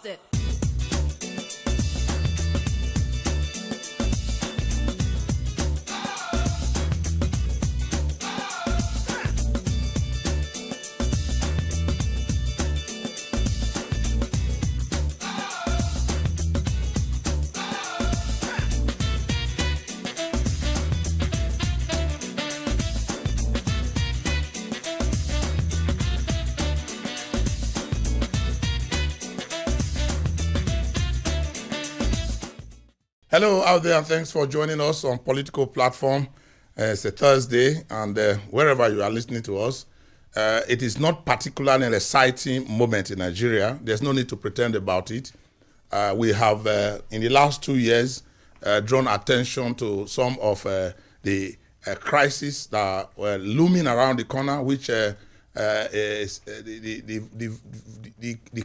it. Hello out there, and thanks for joining us on Political Platform. It's a Thursday, and wherever you are listening to us, it is not particularly an exciting moment in Nigeria. There's no need to pretend about it. We have, in the last 2 years, drawn attention to some of the crises that were looming around the corner, which is the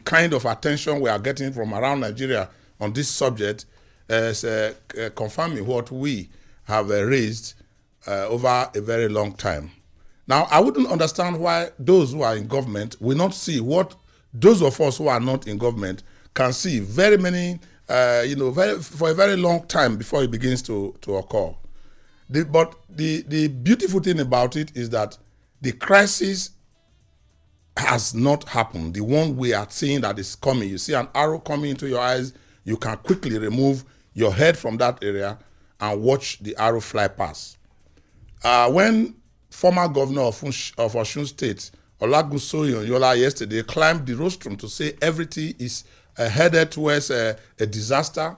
kind of attention we are getting from around Nigeria on this subject. Is confirming what we have raised over a very long time. Now, I wouldn't understand why those who are in government will not see what those of us who are not in government can see very many, for a very long time before it begins to occur. But the beautiful thing about it is that the crisis has not happened. The one we are seeing that is coming. You see an arrow coming into your eyes, you can quickly remove your head from that area and watch the arrow fly past. When former governor of Osun State, Olagunsoye Yola, yesterday climbed the rostrum to say everything is headed towards a disaster,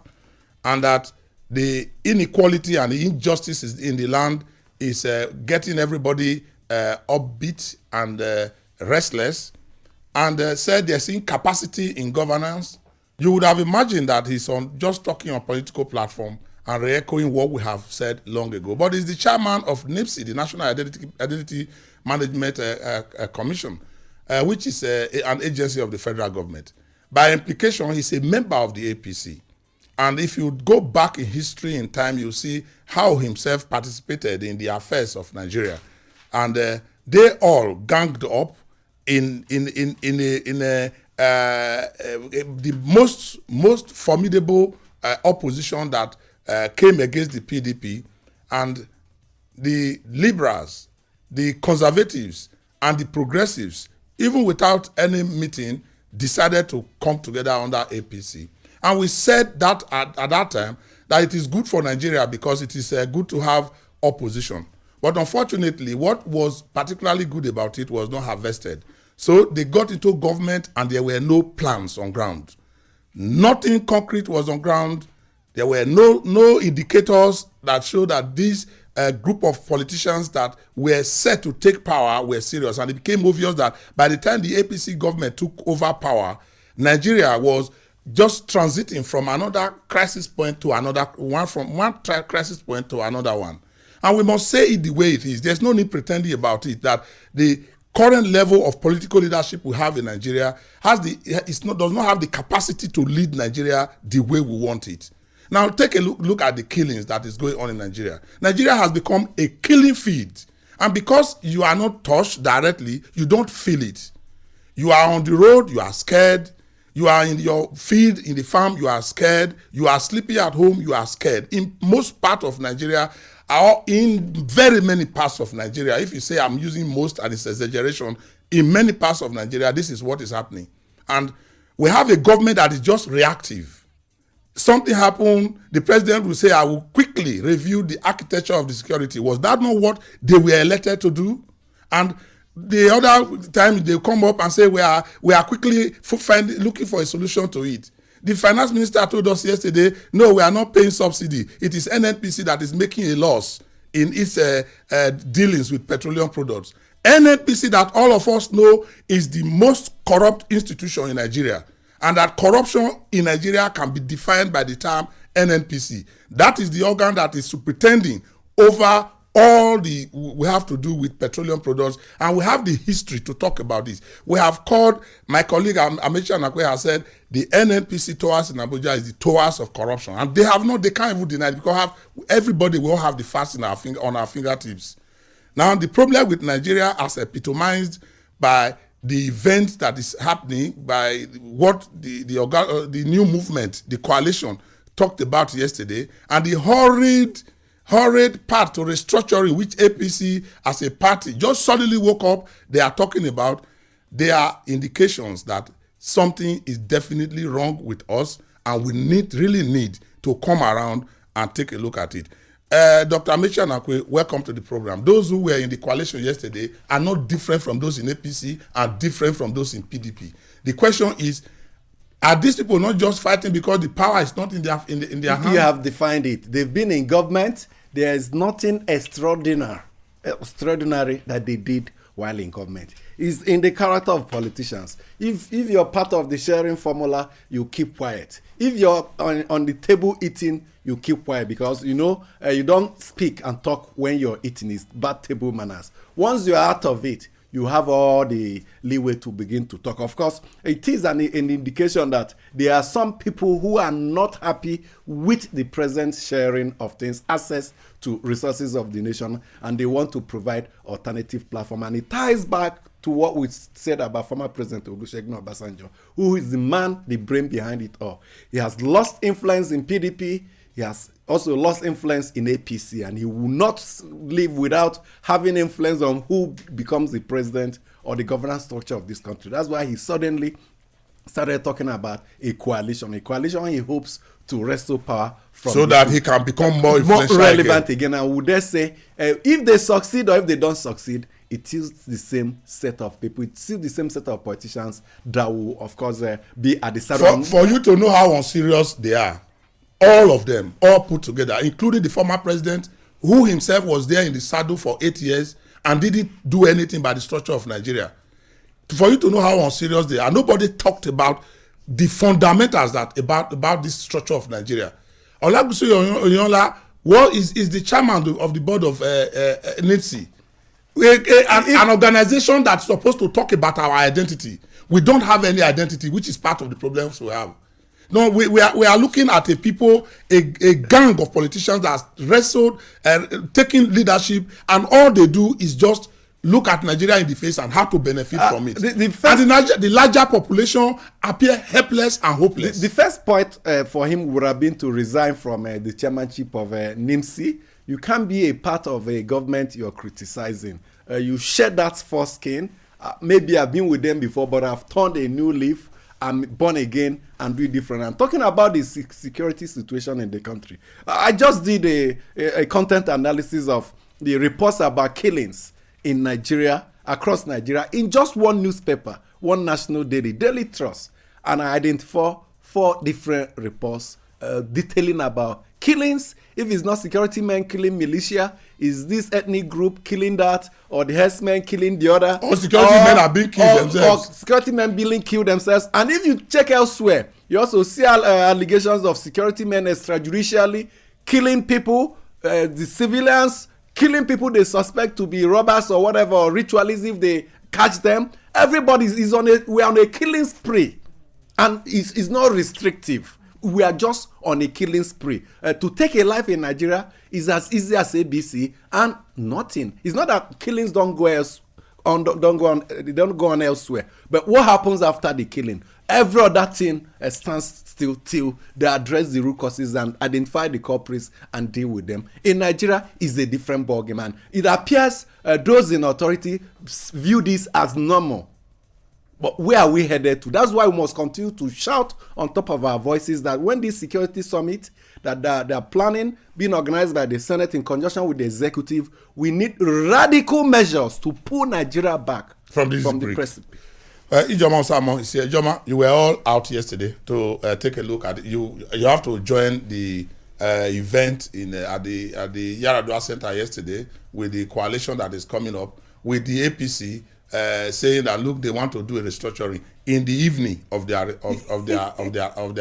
and that the inequality and the injustices in the land is getting everybody upbeat and restless, and said they're seeing capacity in governance, you would have imagined that he's just talking on Political Platform and re-echoing what we have said long ago. But he's the chairman of NIPSI, the National Identity Management Commission, which is an agency of the federal government. By implication, he's a member of the APC. And if you go back in history in time, you'll see how himself participated in the affairs of Nigeria. And they all ganged up in the most formidable opposition that came against the PDP, and the liberals, the conservatives, and the progressives, even without any meeting, decided to come together under APC. And we said that at that time that it is good for Nigeria because it is good to have opposition. But unfortunately, what was particularly good about it was not harvested. So they got into government and there were no plans on ground. Nothing concrete was on ground. There were no indicators that showed that this group of politicians that were set to take power were serious. And it became obvious that by the time the APC government took over power, Nigeria was just transiting from another crisis point to another one, from one crisis point to another one. And we must say it the way it is. There's no need pretending about it, that the current level of political leadership we have in Nigeria does not have the capacity to lead Nigeria the way we want it. Now take a look at the killings that is going on in Nigeria. Nigeria has become a killing field. And because you are not touched directly, you don't feel it. You are on the road, you are scared. You are in your field, in the farm, you are scared. You are sleeping at home, you are scared. In most parts of Nigeria, or in very many parts of Nigeria, if you say I'm using most and it's exaggeration, in many parts of Nigeria, this is what is happening. And we have a government that is just reactive. Something happened, the president will say, I will quickly review the architecture of the security. Was that not what they were elected to do? And the other time they come up and say, we are quickly looking for a solution to it. The finance minister told us yesterday, no, we are not paying subsidy. It is NNPC that is making a loss in its dealings with petroleum products. NNPC, that all of us know, is the most corrupt institution in Nigeria. And that corruption in Nigeria can be defined by the term NNPC. That is the organ that is pretending over all we have to do with petroleum products, and we have the history to talk about this. We have called, my colleague Amechi Anakwe has said, the NNPC towers in Abuja is the towers of corruption, and they can't even deny it, because everybody will have the facts on our fingertips. Now, the problem with Nigeria, as epitomized by the event that is happening by what the new movement, the coalition, talked about yesterday, and the horrid path to restructuring which APC as a party just suddenly woke up, they are talking about, there are indications that something is definitely wrong with us, and we really need to come around and take a look at it. Dr. Amechi Anakwe, welcome to the program. Those who were in the coalition yesterday are not different from those in APC, are different from those in PDP. The question is, are these people not just fighting because the power is not in their hands? You have defined it. They've been in government. There is nothing extraordinary that they did while in government. It's in the character of politicians. If you're part of the sharing formula, you keep quiet. If you're on the table eating, you keep quiet, because you don't speak and talk when you're eating. It's bad table manners. Once you're out of it, you have all the leeway to begin to talk. Of course, it is an indication that there are some people who are not happy with the present sharing of things, access to resources of the nation, and they want to provide alternative platform. And it ties back to what we said about former President Olusegun Obasanjo, who is the man, the brain behind it all. He has lost influence in PDP. He has also lost influence in APC, and he will not live without having influence on who becomes the president or the governance structure of this country. That's why he suddenly started talking about a coalition he hopes to wrestle power from, so that he can become more relevant again. And would they say, if they succeed or if they don't succeed, it is the same set of people, it's still the same set of politicians that will, of course, be at the center. For you to know how unserious they are, all of them, all put together, including the former president, who himself was there in the saddle for 8 years and didn't do anything by the structure of Nigeria. For you to know how unserious they are, nobody talked about the fundamentals about this structure of Nigeria. Olagusu Oyinlola is the chairman of the board of NITSI, an organization that's supposed to talk about our identity. We don't have any identity, which is part of the problems we have. No, we are looking at a gang of politicians that wrestled, taking leadership, and all they do is just look at Nigeria in the face and how to benefit from it. The larger population appear helpless and hopeless. The first point for him would have been to resign from the chairmanship of NIMSI. You can't be a part of a government you're criticizing. You shed that foreskin. Maybe I've been with them before, but I've turned a new leaf. I'm born again and do it different. I'm talking about the security situation in the country. I just did a content analysis of the reports about killings in Nigeria, across Nigeria, in just one newspaper, one national Daily Trust. And I identified 4 different reports detailing about killings. If it's not security men killing militia, is this ethnic group killing that, or the herdsmen killing the other? Or security men are being killed themselves. Or security men being killed themselves. And if you check elsewhere, you also see allegations of security men extrajudicially killing people, the civilians, killing people they suspect to be robbers or whatever, or ritualists if they catch them. Everybody is we're on a killing spree. And it's not restrictive. We are just on a killing spree. To take a life in Nigeria is as easy as ABC and nothing. It's not that killings don't go on elsewhere. But what happens after the killing? Every other thing stands still till they address the root causes and identify the culprits and deal with them. In Nigeria, is a different ballgame, and it appears those in authority view this as normal. But where are we headed to? That's why we must continue to shout on top of our voices that when this security summit that they're planning, being organized by the Senate in conjunction with the executive, we need radical measures to pull Nigeria back from the precipice. Ijoma Osamo is here. Ijoma, you were all out yesterday to take a look at it. You have to join the event at the Yaradua Center yesterday with the coalition that is coming up with the APC. Saying that look, they want to do a restructuring in the evening of their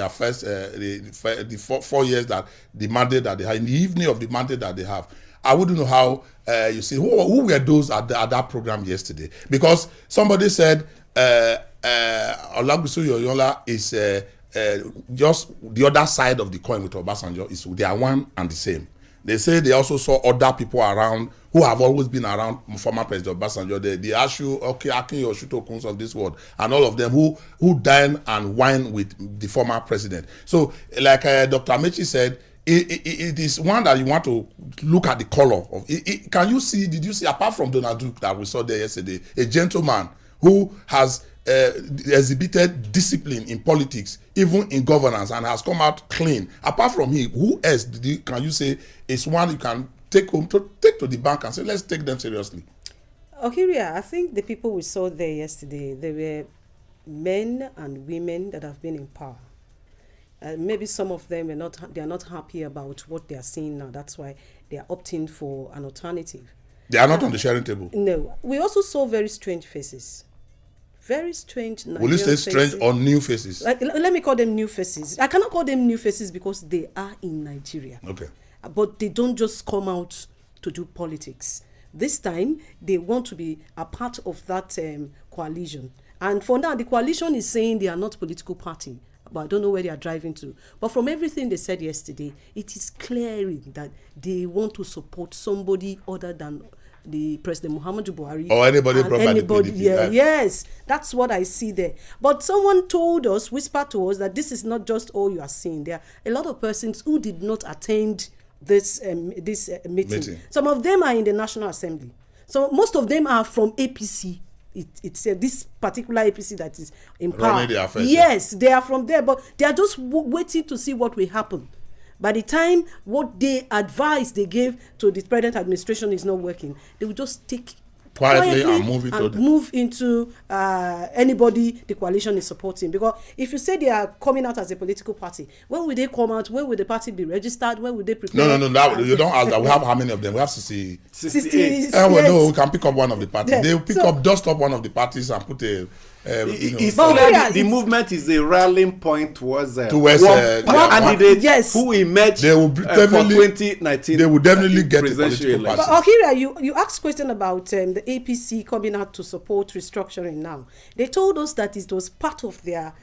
first the 4 years that the mandate that they have, in the evening of the mandate that they have. I wouldn't know how you see who were those at that program yesterday, because somebody said Olagusu Oyinlola is just the other side of the coin with Obasanjo. They are one and the same. They say they also saw other people around who have always been around former President Obasanjo, the Ashu, Akin Oshuto Kuns of this world, and all of them who dine and wine with the former president. So, like Dr. Amechi said, it is one that you want to look at the color of. Did you see, apart from Donald Duke that we saw there yesterday, a gentleman who has exhibited discipline in politics, even in governance, and has come out clean. Apart from him, who else can you say is one you can take home take to the bank and say, let's take them seriously? Okiria, I think the people we saw there yesterday, they were men and women that have been in power. Maybe some of them they are not happy about what they are seeing now. That's why they are opting for an alternative. They are not on the sharing table. No. We also saw very strange faces. Very strange Nigerian Will you say strange faces. or new faces? Let me call them new faces. I cannot call them new faces because they are in Nigeria. Okay. But they don't just come out to do politics. This time, they want to be a part of that coalition. And for now, the coalition is saying they are not a political party. But I don't know where they are driving to. But from everything they said yesterday, it is clear that they want to support somebody other than the President Muhammadu Buhari. Or anybody brought by the PDP. Yeah, yes, that's what I see there. But someone told us, whispered to us, that this is not just all you are seeing. There are a lot of persons who did not attend this meeting. Some of them are in the National Assembly. So most of them are from APC. It's this particular APC that is in power. Yes, they are from there, but they are just waiting to see what will happen. By the time what they they gave to the present administration is not working, they will just take quietly and move into anybody the coalition is supporting. Because if you say they are coming out as a political party, when will they come out? When will the party be registered? When will they prepare? No, you don't ask that. We have how many of them? We have 68. No, we can pick up one of the parties. Yeah. They will dust up one of the parties and put a the movement is a rallying point towards one candidate who emerged for 2019. They will definitely get a political party. But Okira, you asked question about the APC coming out to support restructuring now. They told us that it was part of their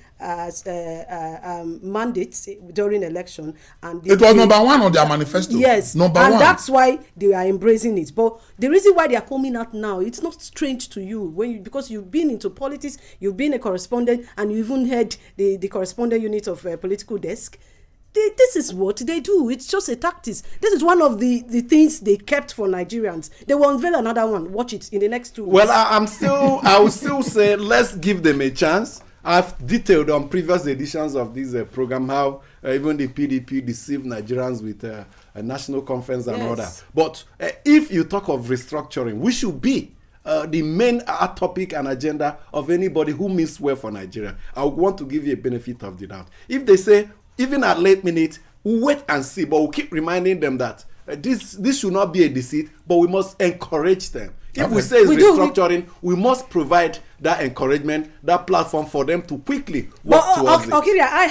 mandates during election, and it was number one on their manifesto. Yes, number one. And that's why they are embracing it. But the reason why they are coming out now, it's not strange to you because you've been into politics, you've been a correspondent, and you even had the correspondent unit of political desk. This is what they do. It's just a tactics. This is one of the things they kept for Nigerians. They will unveil another one. Watch it in the next 2 weeks. Well, I will still say let's give them a chance. I've detailed on previous editions of this program how even the PDP deceived Nigerians with a national conference and all that. But if you talk of restructuring, we should be the main topic and agenda of anybody who means well for Nigeria. I want to give you a benefit of the doubt. If they say, even at late minute, we'll wait and see, but we'll keep reminding them that this should not be a deceit, but we must encourage them. If we say it's restructuring, we must provide that encouragement, that platform for them to quickly work towards it. Okay, I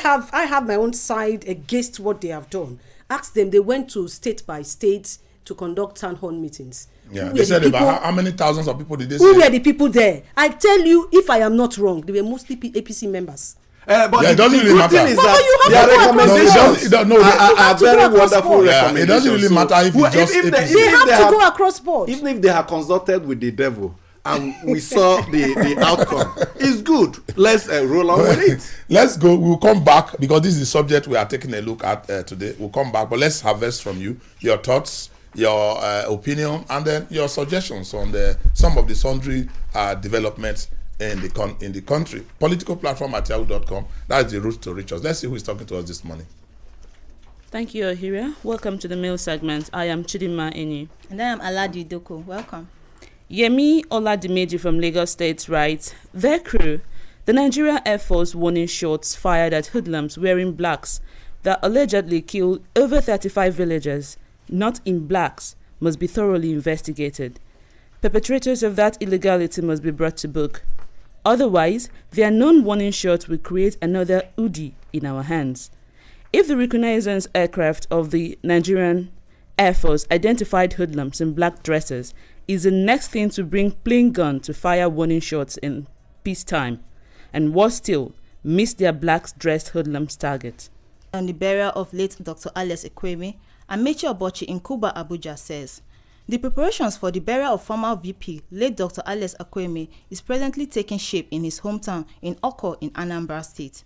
have my own side against what they have done. Ask them, they went to state by state to conduct town hall meetings. Yeah, they said about how many thousands of people did they say? Who were the people there? I tell you, if I am not wrong, they were mostly APC members. But it doesn't really matter. Their recommendations are very wonderful recommendations. It doesn't really matter if you just they have to go across board. Even if they have consulted with the devil and we saw the outcome, it's good. Let's roll on with it. Let's go. We'll come back because this is the subject we are taking a look at today. We'll come back, but let's harvest from you your thoughts, your opinion, and then your suggestions on some of the sundry developments in the country. Political platform at yahoo.com. That's the route to reach us. Let's see who is talking to us this morning. Thank you, Ohiria. Welcome to the mail segment. I am Chidima Eni. And I am Aladi Doko. Welcome. Yemi Oladimeji from Lagos State writes, their crew, the Nigeria Air Force warning shots fired at hoodlums wearing blacks that allegedly killed over 35 villagers, not in blacks, must be thoroughly investigated. Perpetrators of that illegality must be brought to book. Otherwise, their non-warning shots will create another Udi in our hands. If the reconnaissance aircraft of the Nigerian Air Force identified hoodlums in black dresses is the next thing to bring plain gun to fire warning shots in peacetime, and worse still, miss their black-dressed hoodlums target. On the burial of late Dr. Alias Ekweme, Amechi Obochi in Kuba, Abuja says, the preparations for the burial of former VP, late Dr. Alex Akweme, is presently taking shape in his hometown in Oko in Anambra State.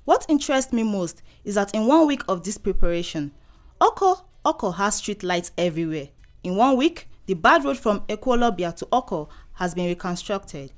What interests me most is that in 1 week of this preparation, Oko has street lights everywhere. In 1 week, the bad road from Ekwolobia to Oko has been reconstructed.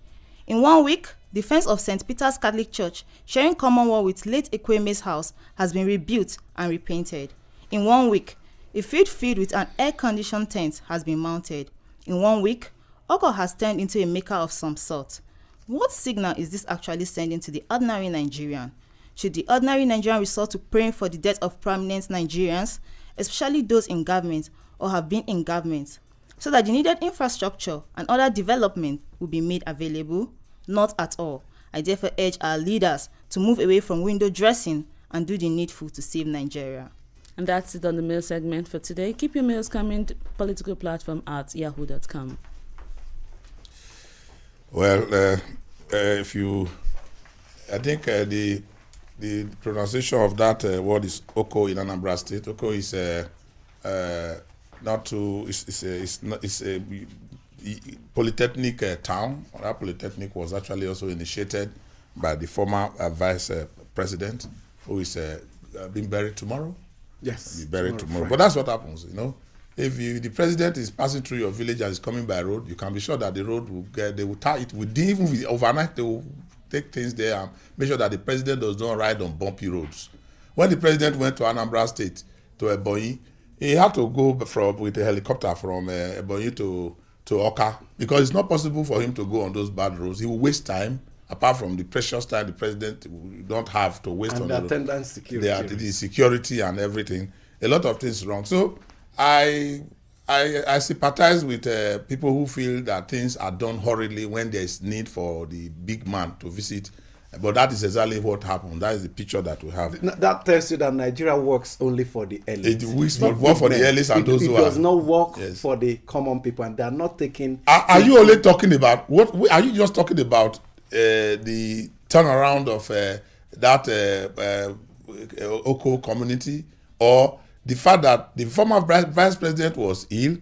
In 1 week, the fence of St. Peter's Catholic Church, sharing common wall with late Ekweme's house, has been rebuilt and repainted. In 1 week, a field with an air-conditioned tent has been mounted. In 1 week, Oko has turned into a maker of some sort. What signal is this actually sending to the ordinary Nigerian? Should the ordinary Nigerian resort to praying for the death of prominent Nigerians, especially those in government or have been in government, so that the needed infrastructure and other development will be made available? Not at all. I therefore urge our leaders to move away from window dressing and do the needful to save Nigeria. And that's it on the mail segment for today. Keep your mails coming to political platform at yahoo.com. Well, I think the pronunciation of that word is Oko in Anambra State. Oko is it's a polytechnic town. That polytechnic was actually also initiated by the former vice president, who is being buried tomorrow. Yes. Be buried tomorrow. But that's what happens, If the president is passing through your village and is coming by road, you can be sure that the road they will tie it even overnight. They will take things there and make sure that the president does not ride on bumpy roads. When the president went to Anambra State, to Ebonyi, he had to go with a helicopter from Ebonyi to Oka, because it's not possible for him to go on those bad roads. He will waste time, apart from the precious time the president don't have to waste on the road. Security. The security and everything. A lot of things wrong. So I sympathize with people who feel that things are done hurriedly when there is need for the big man to visit. But that is exactly what happened. That is the picture that we have. That tells you that Nigeria works only for the elites. It works for the elites and those who are. It does not work for the common people, and they are not taking. Are you only talking about what? Are you just talking about the turnaround of that Oko community, or the fact that the former vice president was ill,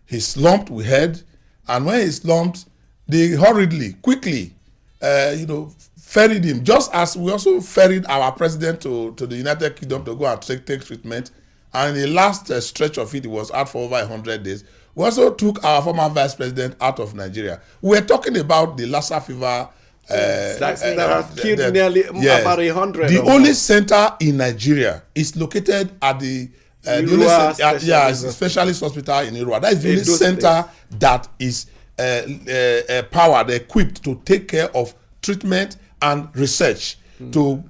he slumped, we heard, and when he slumped, they hurriedly, quickly, ferried him, just as we also ferried our president to the United Kingdom to go and take treatment. And in the last stretch of it, he was out for over 100 days. We also took our former vice president out of Nigeria. We were talking about the Lassa fever. That has killed nearly about 100. The only center in Nigeria is located at the specialist hospital in Irua. That is the only center that is powered, equipped to take care of treatment and research, to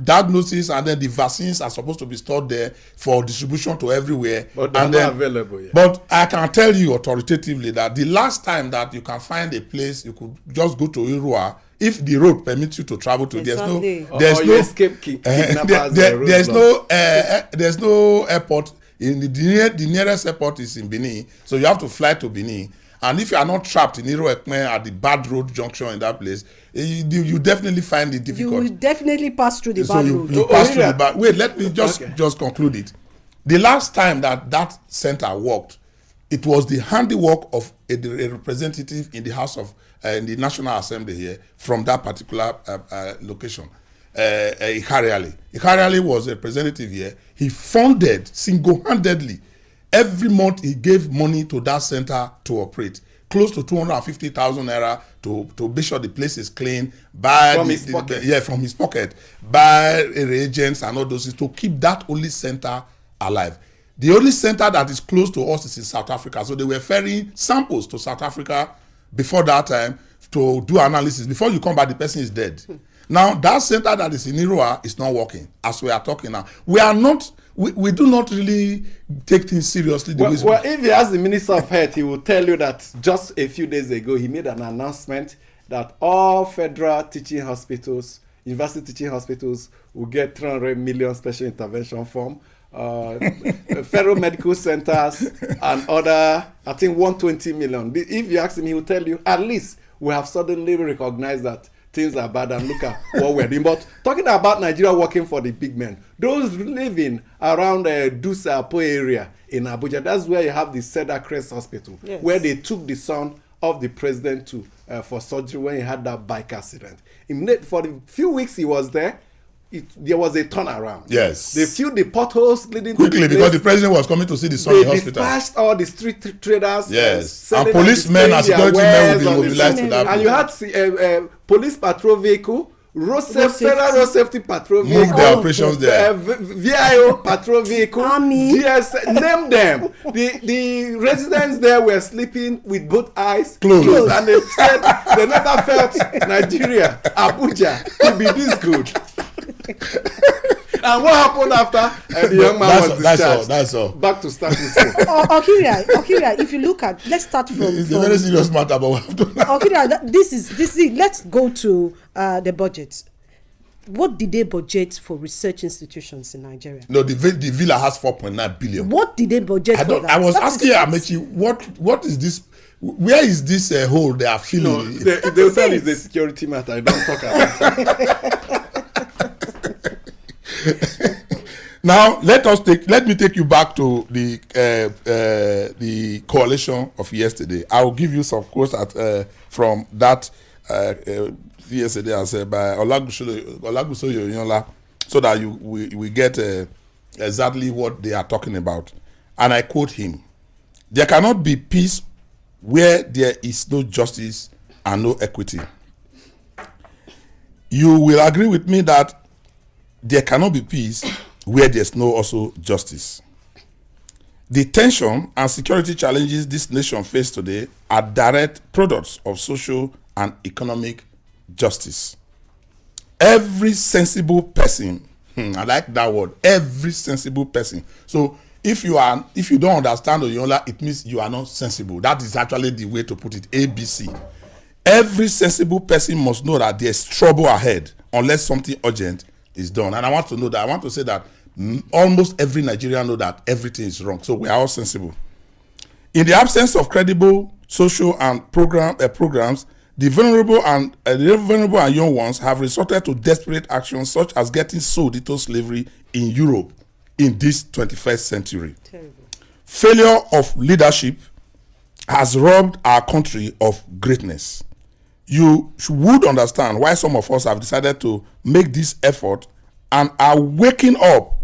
diagnosis, and then the vaccines are supposed to be stored there for distribution to everywhere. But they're not available yet. But I can tell you authoritatively that the last time that you can find a place, you could just go to Irua, if the road permits you to travel to. There's no airport. The nearest airport is in Benin, so you have to fly to Benin. And if you are not trapped in Iroekme at the bad road junction in that place, you definitely find it difficult. You will definitely pass through the bad road. You pass through the bad. Wait, let me just conclude it. The last time that center worked, it was the handiwork of a representative in the House of in the National Assembly here from that particular location. Ikariali. Ikariali was a representative here. He funded single-handedly. Every month he gave money to that center to operate, close to 250,000 naira to be sure the place is clean. From his pocket. Buy reagents and all those things to keep that only center alive. The only center that is close to us is in South Africa. So they were ferrying samples to South Africa before that time to do analysis. Before you come back, the person is dead. Now that center that is in Irua is not working as we are talking now. We do not really take things seriously. Well, if you ask the Minister of Health, he will tell you that just a few days ago, he made an announcement that all federal teaching hospitals, university teaching hospitals, will get 300 million special intervention fund. Federal medical centers and other, I think 120 million. If you ask him, he will tell you at least we have suddenly recognized that things are bad and look at what we're doing. But talking about Nigeria working for the big men, those living around Dusapo area in Abuja, that's where you have the Cedar Crest Hospital, yes, where they took the son of the president to for surgery when he had that bike accident. For the few weeks he was there, there was a turnaround. Yes. They filled the potholes leading quickly to the because the president was coming to see the son in the hospital. They dispatched all the street traders. Yes. And policemen and security men will be mobilized to that. And you had police patrol vehicle, federal road safety patrol vehicle, move their operations there. VIO patrol vehicle, Army. Name them. The residents there were sleeping with both eyes closed. And they said they never felt Nigeria, Abuja, to be this good. And what happened after the young man was discharged? That's all. Back to status quo. Okiria, if you look at, let's start from. It's a very serious matter, but we have to. Okiria, this is. Let's go to the budget. What did they budget for research institutions in Nigeria? No, the villa has 4.9 billion. What did they budget for that? I was asking Amechi, what is this? Where is this hole they are filling? No, they'll tell you it's a security matter. I don't talk about it. Now let me take you back to the coalition of yesterday. I will give you some quotes from that yesterday as by Olagusoye Oyinlola, so that we get exactly what they are talking about. And I quote him: "There cannot be peace where there is no justice and no equity." You will agree with me that there cannot be peace where there's no also justice. The tension and security challenges this nation faces today are direct products of social and economic justice. Every sensible person, I like that word, every sensible person. So if you don't understand Oyinlola, it means you are not sensible. That is actually the way to put it, ABC. Every sensible person must know that there's trouble ahead unless something urgent is done. And I want to say that almost every Nigerian know that everything is wrong. So we are all sensible. In the absence of credible social and programs, the vulnerable and young ones have resorted to desperate actions such as getting sold into slavery in Europe in this 21st century. Terrible. Failure of leadership has robbed our country of greatness. You would understand why some of us have decided to make this effort and are waking up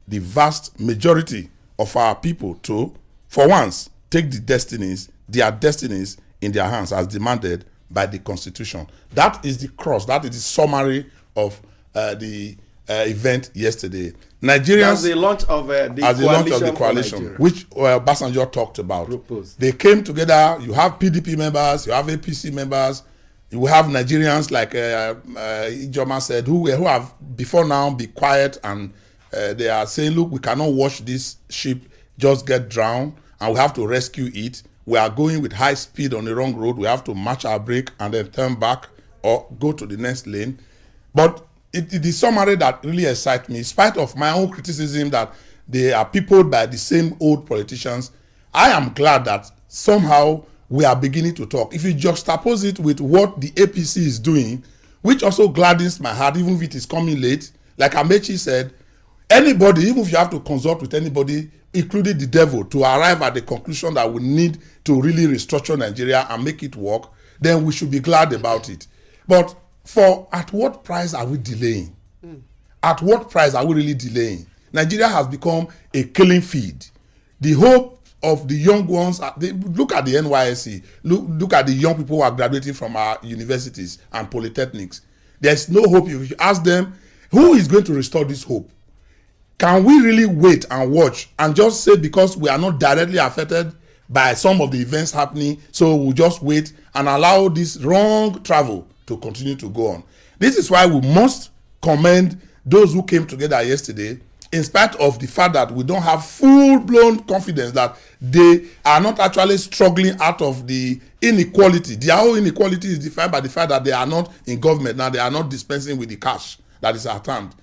the vast majority of our people to, for once, take their destinies in their hands as demanded by the Constitution. That is the cross. That is the summary of the event yesterday. Nigerians, as the launch of the coalition, which Obasanjo talked about. Proposed. They came together. You have PDP members, you have APC members, you have Nigerians like Ijoma said, who have before now be quiet, and they are saying, look, we cannot watch this ship just get drowned and we have to rescue it. We are going with high speed on the wrong road. We have to match our brake and then turn back or go to the next lane. But it is summary that really excites me, in spite of my own criticism that they are peopled by the same old politicians. I am glad that somehow we are beginning to talk. If you juxtapose it with what the APC is doing, which also gladdens my heart, even if it is coming late, like Amechi said, anybody, even if you have to consult with anybody, including the devil, to arrive at the conclusion that we need to really restructure Nigeria and make it work, then we should be glad about it. But at what price are we delaying? At what price are we really delaying? Nigeria has become a killing field. The hope of the young ones, look at the NYSC, look at the young people who are graduating from our universities and polytechnics. There's no hope. If you ask them, who is going to restore this hope? Can we really wait and watch and just say because we are not directly affected by some of the events happening, so we'll just wait and allow this wrong travel to continue to go on? This is why we must commend those who came together yesterday, in spite of the fact that we don't have full-blown confidence that they are not actually struggling out of the inequality. Their whole inequality is defined by the fact that they are not in government now. They are not dispensing with the cash that is at hand.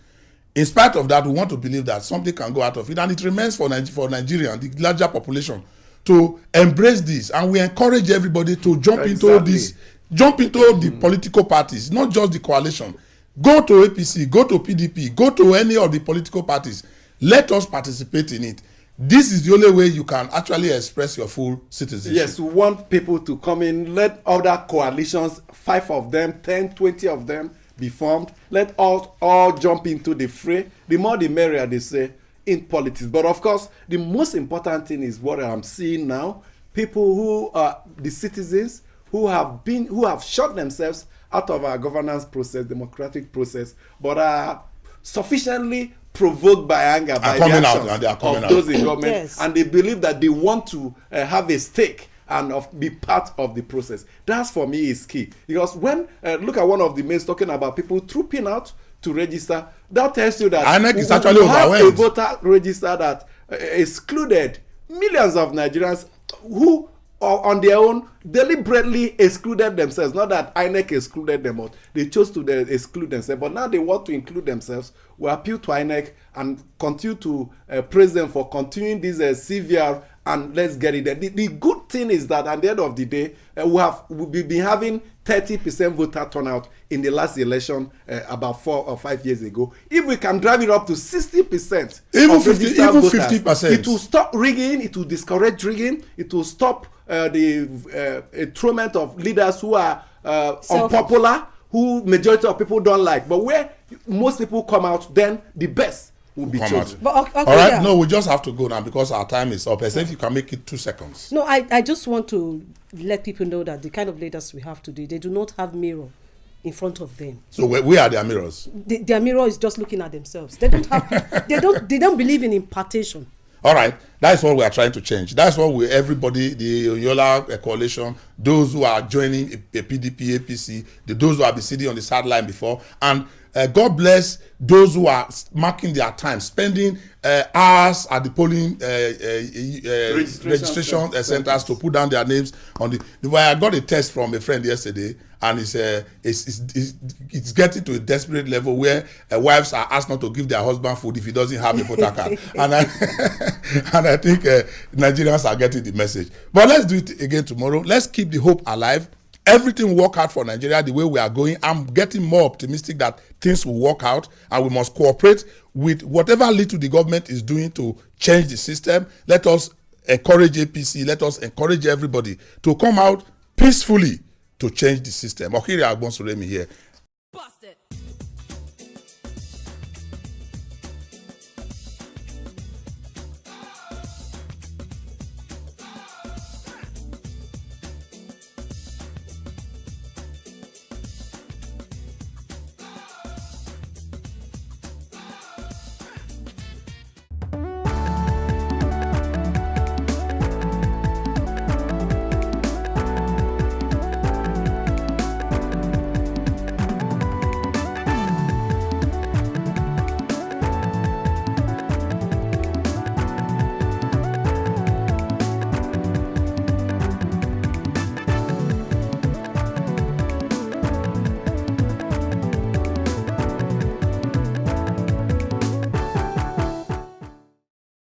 In spite of that, we want to believe that something can go out of it, and it remains for Nigeria, the larger population, to embrace this. And we encourage everybody to jump into this Jump into the political parties, not just the coalition. Go to APC, go to PDP, go to any of the political parties. Let us participate in it. This is the only way you can actually express your full citizenship. Yes, we want people to come in. Let other coalitions, 5 of them, 10, 20 of them be formed. Let all jump into the fray. The more the merrier, they say, in politics. But of course, the most important thing is what I'm seeing now. People who are the citizens who have shut themselves out of our governance process, democratic process, but are sufficiently provoked by anger, by the actions of those in government, yes. And they believe that they want to have a stake and be part of the process. That for me is key, because when look at one of the mails talking about people trooping out to register, that tells you that INEC is actually overwhelmed. Have a voter register that excluded millions of Nigerians who on their own deliberately excluded themselves. Not that INEC excluded them out, they chose to exclude themselves, but now they want to include themselves. We appeal to INEC and continue to praise them for continuing this CVR, and let's get it there. The good thing is that at the end of the day, we've been having 30% voter turnout in the last election about 4 or 5 years ago. If we can drive it up to 60%, even 50%, it will stop rigging, it will discourage rigging, it will stop the enthronement of leaders who are unpopular, who majority of people don't like. But where most people come out, then the best will be chosen. But, okay, all right, yeah. No, we just have to go now because our time is up. As if you can make it 2 seconds. No, I just want to let people know that the kind of leaders we have today, they do not have mirror in front of them. So we are their mirrors. Their mirror is just looking at themselves. They don't have. they don't believe in impartation. All right, that's what we are trying to change. That's what everybody, the Yola coalition, those who are joining a PDP, APC, those who have been sitting on the sideline before, and God bless those who are marking their time, spending hours at the polling registration centers to put down their names on the. I got a text from a friend yesterday, and it's getting to a desperate level where wives are asked not to give their husband food if he doesn't have a voter card, and I think Nigerians are getting the message. But let's do it again tomorrow. Let's keep the hope alive. Everything work out for Nigeria the way we are going. I'm getting more optimistic that things will work out, and we must cooperate with whatever little the government is doing to change the system. Let us encourage APC. Let us encourage everybody to come out peacefully to change the system. Okiri Agbosuremi here.